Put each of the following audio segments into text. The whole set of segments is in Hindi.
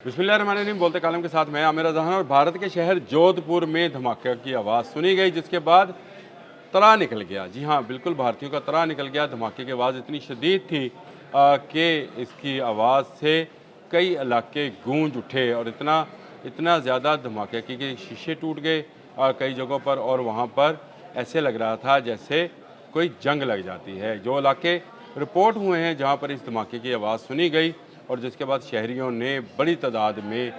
बिस्मिल्लाहिर्रहमानिर्रहीम। बोलते कालम के साथ मैं आमिर जहान। और भारत के शहर जोधपुर में धमाके की आवाज़ सुनी गई, जिसके बाद तरा निकल गया। जी हाँ, बिल्कुल भारतीयों का तरा निकल गया। धमाके की आवाज़ इतनी शदीद थी कि इसकी आवाज़ से कई इलाके गूंज उठे और इतना इतना ज़्यादा धमाके कि शीशे टूट गए कई जगहों पर। और वहाँ पर ऐसे लग रहा था जैसे कोई जंग लग जाती है। जो इलाके रिपोर्ट हुए हैं जहाँ पर इस धमाके की आवाज़ सुनी गई और जिसके बाद शहरियों ने बड़ी तादाद में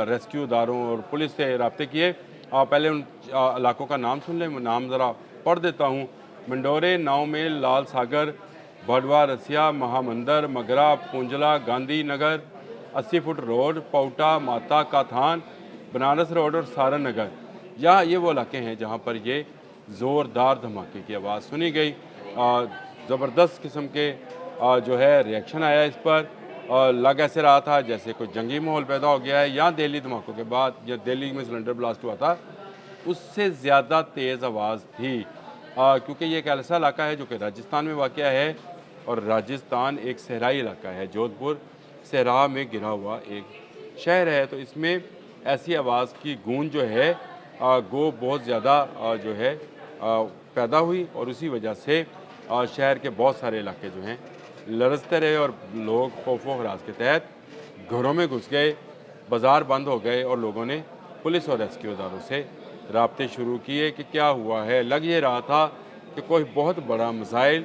रेस्क्यूदारों और पुलिस से रब्ते किए। पहले उन इलाकों का नाम सुन लें, नाम ज़रा पढ़ देता हूँ। मंडोरे, नावमेल, लाल सागर, भडवा, रसिया, महामंदर, मगरा, पूंजला, गांधी नगर, 80 फुट रोड, पौटा, माता का थान, बनारस रोड और सारन नगर। यहाँ ये वो इलाके हैं जहाँ पर ये ज़ोरदार धमाके की आवाज़ सुनी गई। ज़बरदस्त किस्म के जो है रिएक्शन आया इस पर। लग ऐसे रहा था जैसे कोई जंगी माहौल पैदा हो गया है। यहाँ दिल्ली धमाकों के बाद, जो दिल्ली में सिलेंडर ब्लास्ट हुआ था, उससे ज़्यादा तेज़ आवाज़ थी। क्योंकि ये एक ऐसा इलाका है जो कि राजस्थान में वाक़ है और राजस्थान एक सहराई इलाका है। जोधपुर सहरा में घिरा हुआ एक शहर है, तो इसमें ऐसी आवाज़ की गूंज जो है वो बहुत ज़्यादा जो है पैदा हुई और उसी वजह से शहर के बहुत सारे इलाके जो हैं लरजते रहे और लोग खौफ व हरास के तहत घरों में घुस गए, बाज़ार बंद हो गए और लोगों ने पुलिस और रेस्क्यू इदारों से राब्ते शुरू किए कि क्या हुआ है। लग ये रहा था कि कोई बहुत बड़ा मिसाइल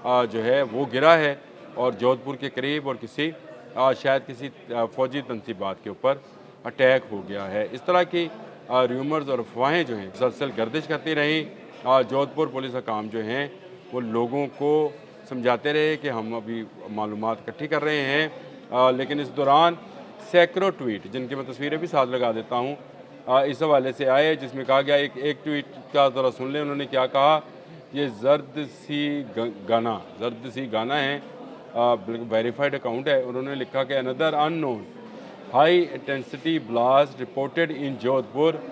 जो है वो गिरा है और जोधपुर के करीब और किसी शायद किसी फ़ौजी तनसीबात के ऊपर अटैक हो गया है। इस तरह की र्यूमर्स और अफवाहें जो हैं मुसलसल गर्दिश करती रहीं। जोधपुर पुलिस हकाम जो हैं वो लोगों को समझाते रहे कि हम अभी मालूमात इकट्ठी कर रहे हैं। लेकिन इस दौरान सैकड़ों ट्वीट, जिनकी मैं तस्वीरें भी साथ लगा देता हूँ, इस हवाले से आए, जिसमें कहा गया एक ट्वीट का ज़रा सुन लें। उन्होंने क्या कहा, ये जर्द सी गाना है, बिल्कुल वेरीफाइड अकाउंट है। उन्होंने लिखा कि another unknown high intensity blast reported in Jodhpur,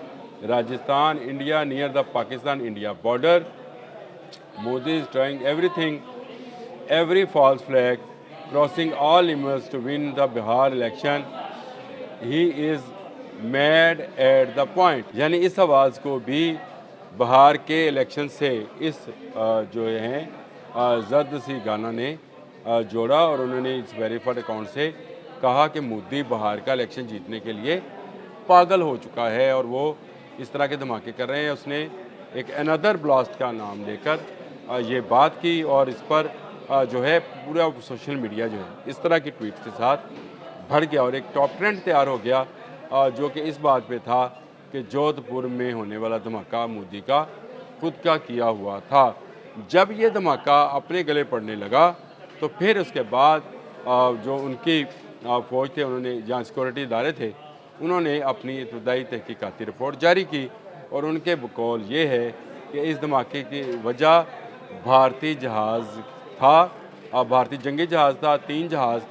Rajasthan, India, near the Pakistan India border. Modi is trying everything, every false flag, crossing all limits to win the Bihar election. He is mad at the point। यानी इस आवाज़ को भी बिहार के इलेक्शन से इस जो है जर्द सी गाना ने जोड़ा और उन्होंने इस वेरीफाइड अकाउंट से कहा कि मोदी बिहार का इलेक्शन जीतने के लिए पागल हो चुका है और वो इस तरह के धमाके कर रहे हैं। उसने एक अनदर ब्लास्ट का नाम लेकर ये बात की और इस पर जो है पूरा सोशल मीडिया जो है इस तरह की ट्वीट के साथ भर गया और एक टॉप ट्रेंड तैयार हो गया जो कि इस बात पे था कि जोधपुर में होने वाला धमाका मोदी का खुद का किया हुआ था। जब ये धमाका अपने गले पड़ने लगा तो फिर उसके बाद जो उनकी फ़ौज थे, उन्होंने जहाँ सिक्योरिटी इदारे थे, उन्होंने अपनी इब्तदाई तहकीकाती रिपोर्ट जारी की और उनके बकौल ये है कि इस धमाके की वजह भारतीय जहाज़ था। भारतीय जंगी जहाज़ था। 3 जहाज़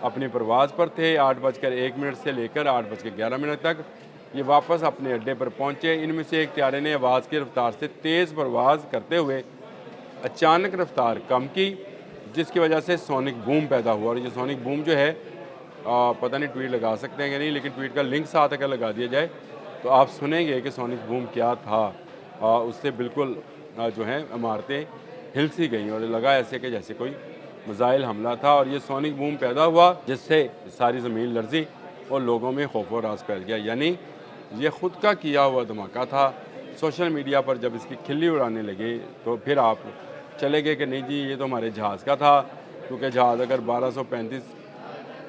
अपनी परवाज़ पर थे। 8:01 से लेकर 8:11 तक ये वापस अपने अड्डे पर पहुँचे। इनमें से एक त्यारे ने आवाज़ की रफ्तार से तेज़ परवाज़ करते हुए अचानक रफ्तार कम की, जिसकी वजह से सोनिक बूम पैदा हुआ। और ये सोनिक बूम जो है पता नहीं ट्वीट लगा सकते हैं कि नहीं, लेकिन ट्वीट का लिंक साथ अगर लगा दिया जाए तो आप सुनेंगे कि सोनिक बूम क्या था। उससे बिल्कुल जो है इमारतें हिल सी गई और लगा ऐसे कि जैसे कोई मिसाइल हमला था। और ये सोनिक बूम पैदा हुआ जिससे सारी ज़मीन लर्जी और लोगों में खौफ व रास फैल गया। यानी ये ख़ुद का किया हुआ धमाका था। सोशल मीडिया पर जब इसकी खिल्ली उड़ाने लगे तो फिर आप चले गए कि नहीं जी ये तो हमारे जहाज़ का था, क्योंकि जहाज़ अगर 1235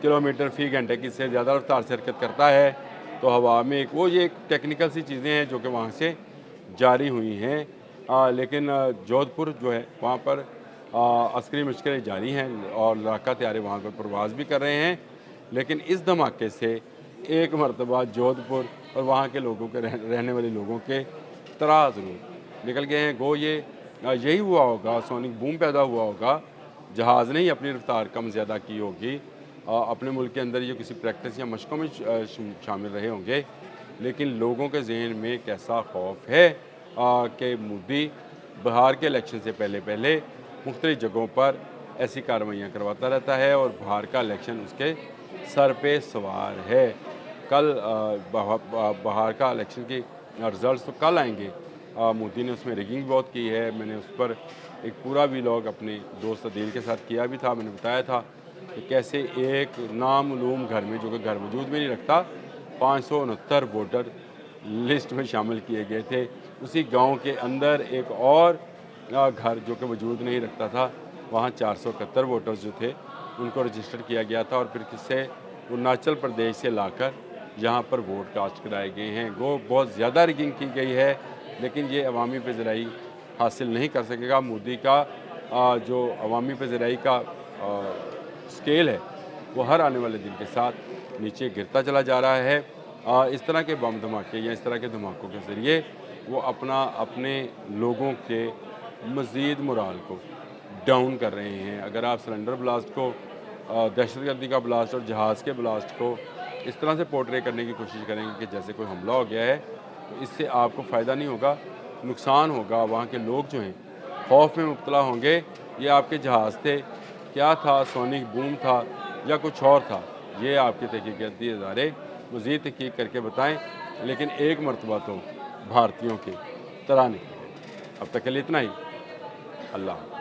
किलोमीटर फ़ी घंटे की से ज़्यादा रफ्तार से हरकत करता है तो हवा में ये एक टेक्निकल सी चीज़ें हैं जो कि वहाँ से जारी हुई हैं। लेकिन जोधपुर जो है वहाँ पर अस्करी मुश्किलें जारी हैं और लड़ाका त्यारे वहाँ पर प्रवास भी कर रहे हैं। लेकिन इस धमाके से एक मरतबा जोधपुर और वहाँ के लोगों के रहने वाले लोगों के तरा ज़रूर निकल गए हैं। गो ये यही हुआ होगा, सोनिक बूम पैदा हुआ होगा, जहाज़ ने ही अपनी रफ्तार कम ज़्यादा की होगी। अपने मुल्क के अंदर ये किसी प्रैक्टिस या मशक़ों में शामिल रहे होंगे। लेकिन लोगों के ज़हन में कैसा खौफ है कि मोदी बिहार के इलेक्शन से पहले मुख्तलिफ़ जगहों पर ऐसी कार्रवाइयाँ करवाता रहता है और बिहार का इलेक्शन उसके सर पे सवार है। कल बाहर का इलेक्शन के रिजल्ट्स तो कल आएंगे। मोदी ने उसमें रिगिंग बहुत की है। मैंने उस पर एक पूरा व्लॉग अपने दोस्त अदील के साथ किया भी था। मैंने बताया था कि कैसे एक नामालूम घर में, जो कि घर वजूद भी नहीं रखता, 569 वोटर लिस्ट में शामिल किए गए थे। उसी गांव के अंदर एक और घर जो कि वजूद नहीं रखता था, वहाँ 471 वोटर्स जो थे उनको रजिस्टर किया गया था और फिर किससे अरुणाचल प्रदेश से लाकर यहाँ पर वोट कास्ट कराए गए हैं। वो बहुत ज़्यादा रिगिंग की गई है, लेकिन ये अवामी पज़ीराई हासिल नहीं कर सकेगा। मोदी का जो अवामी पज़ीराई का स्केल है वो हर आने वाले दिन के साथ नीचे गिरता चला जा रहा है। इस तरह के बम धमाके या इस तरह के धमाकों के ज़रिए वो अपने लोगों के मज़ीद मोराल को डाउन कर रहे हैं। अगर आप सिलेंडर ब्लास्ट को, दहशतगर्दी का ब्लास्ट और जहाज़ के ब्लास्ट को इस तरह से पोर्ट्रे करने की कोशिश करेंगे कि जैसे कोई हमला हो गया है, तो इससे आपको फ़ायदा नहीं होगा, नुकसान होगा। वहाँ के लोग जो हैं खौफ में मुब्तला होंगे। ये आपके जहाज़ थे, क्या था, सोनिक बूम था या कुछ और था, ये आपके तहकीकाती इदारे मज़ीद तहकीक करके बताएँ। लेकिन एक मरतबा तो भारतीयों के तराने। अब तक के लिए इतना ही। अल्लाह।